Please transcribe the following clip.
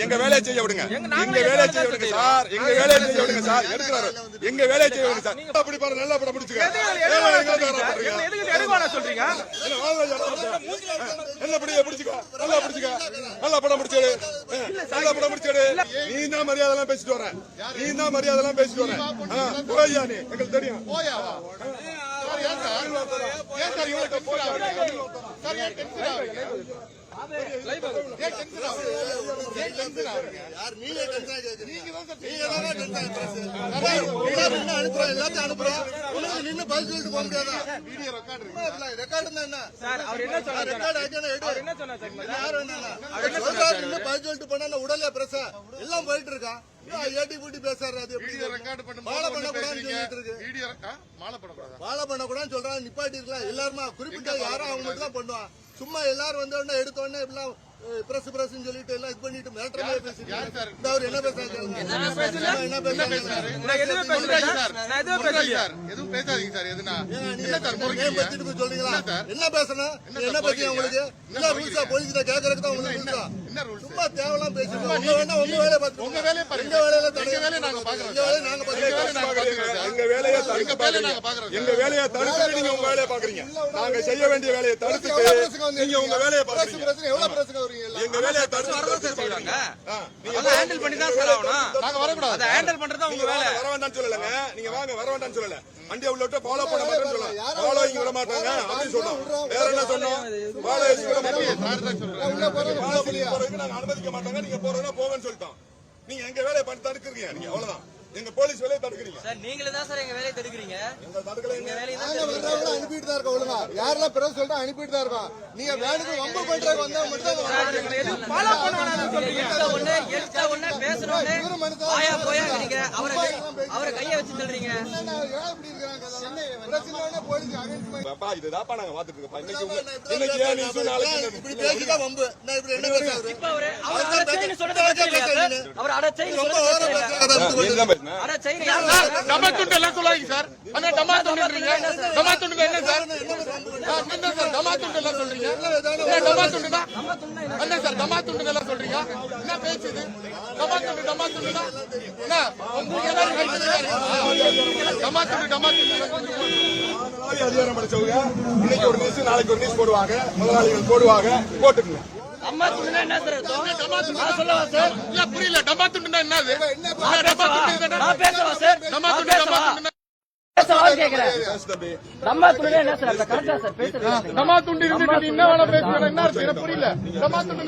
எங்க வேலையை செய்ய விடுங்க, எங்க வேலையை செய்ய விடுங்க சார், எங்க வேலையை செய்ய விடுங்க சார். எடுக்கிறாரு, எங்க வேலையை செய்ய விடுங்க சார். அப்படி பாரு, நல்லா படம் பிடிச்சுக்க. சொல்றீங்க என்ன பிடிச்சுக்க, நல்லா பிடிச்சுக்க, நல்லா படம் பிடிச்சாரு, நல்லா படம் பிடிச்சாரு. நீ தான் மரியாதை எல்லாம் பேசிட்டு வர, நீ தான் மரியாதை எல்லாம் பேசிட்டு வர. போயா நீ, எங்களுக்கு தெரியும். உடலே பிரச எல்லாம் போயிட்டு இருக்கா ஏடி கூட்டி பேசாரு. மாலை பண்ணக்கூடாதுன்னு சொல்றாங்க. நிப்பாட்டி இருக்கலாம் எல்லாருமா, குறிப்பிட்ட யாரும் அவங்க மட்டும் தான் பண்ணுவான். சும்மா எல்லாரும் வந்த உடனே எடுத்த உடனே எல்லாம் பிரஸ் பிரஸ் சொல்லிட்டு எல்லாம் இது பண்ணிட்டு மிரட்டமே பேசுறீங்க. அவர் என்ன பேசுறாங்க, என்ன பேசுறாங்க? சொல்றீங்களா என்ன பேசணும், என்ன பேசுறீங்க? உங்களுக்கு என்ன ரூல்ஸா போலீஸ் கேட்கறதுக்கு தான் உங்களுக்கு இருக்கா? சும்மா தேவையெல்லாம் பேசுறீங்க. உங்க வேணா உங்க வேலையை பார்த்து, உங்க வேலையை எங்க வேலையில எங்க வேலையை நாங்க பாக்குறோம், எங்க வேலையை நாங்க பாக்குறோம். எங்க வேலையை தடுக்க பாக்குறீங்க, எங்க வேலையை தடுத்து நீங்க உங்க வேலையை பாக்குறீங்க. நாங்க செய்ய வேண்டிய வேலையை தடுத்து நீங்க உங்க வேலையை பாக்குறீங்க. எவ்வளவு பிரச்சனை வருவீங்க? எங்க வேலையை தடுத்து செய்வாங்க, நீங்க ஹேண்டில் பண்ணி தான் சார் ஆகணும். நாங்க வரக்கூடாது, அதை ஹேண்டில் பண்றது உங்க வேலை. வர வேண்டாம்னு சொல்லலங்க, நீங்க வாங்க, வர வேண்டாம்னு சொல்லல. வண்டியை உள்ள விட்டு ஃபாலோ பண்ண மாட்டேன்னு சொல்லலாம், ஃபாலோயிங் விட மாட்டாங்க அப்படின்னு சொன்னோம். வேற என்ன சொன்னோம்? ஃபாலோயிங் விட மாட்டாங்க, நாங்க அனுமதிக்க மாட்டாங்க, நீங்க போறதுனா போங்கன்னு சொல்லிட்டோம். நீங்க எங்க வேலையை பண்ணி தடுக்கிறீங்க, நீங்க அவ்வளவுதான். எங்க போலீஸ் வேலையை தடுக்கிறீங்க சார். நீங்களே தான் சார் எங்க வேலையை தடுக்கிறீங்க. எங்க தடுக்கல, எங்க வேலையை அனுப்பிட்டு தான் இருக்கோம். ஒழுங்கா யாரெல்லாம் பிறகு சொல்லிட்டு அனுப்பிட்டு தான் இருக்கோம். நீங்க வேலைக்கு வம்பு பண்றதுக்கு வந்தா மட்டும் ஃபாலோ பண்ணுவாங்க சொல்றீங்க. எடுத்த உடனே பேசணும், ஆயா போயா நீங்க அவரை கையை வச்சு சொல்றீங்க. பாப்பா இதுதான்ப்பா நாங்க பாத்துட்டு இருக்கோம். இன்னைக்கு ஏன் நீ நாளைக்கு இப்படி பேசிட்டா வம்பு. நான் இப்படி என்ன பேசுறது? இப்ப அவர் அடச்சைன்னு சொல்றது அவர் அடச்சைன்னு சொல்றது டமாத்துண்டு எல்லாம் சொல்லாதீங்க சார். அண்ணா டமாத்துண்டுன்றீங்க, டமாத்துண்டு என்ன சார்? என்ன சார் டமாத்துண்டு எல்லாம் சொல்றீங்க? டமாத்துண்டு தான் என்ன சார்? டமாத்துண்டு எல்லாம் சொல்றீங்க, என்ன பேசுது? டமாத்துண்டு டமாத்துண்டு தான் என்ன? டமாத்துண்டு டமாத்துண்டு அதிகாரம் படிச்சவங்க இன்னைக்கு ஒரு நியூஸ், நாளைக்கு ஒரு நியூஸ் போடுவாங்க, முதலாளிகள் போடுவாங்க, போட்டுக்குங்க. அம்மா துண்டுனா என்ன சார்? நான் சொல்லவா சார்? இல்ல புரியல. டமாத்துண்டுனா என்னது? நான் பேசவா சார்? டமாத்துண்டு டமாத்துண்டு பேசவா கேக்குறேன். அம்மா துண்டுனா என்ன சார்? கரெக்டா சார் பேசுறீங்க. டமாத்துண்டு இருந்துட்டு நீ என்ன வேலை பேசுறீங்க? என்ன புரியல. டமாத்துண்டு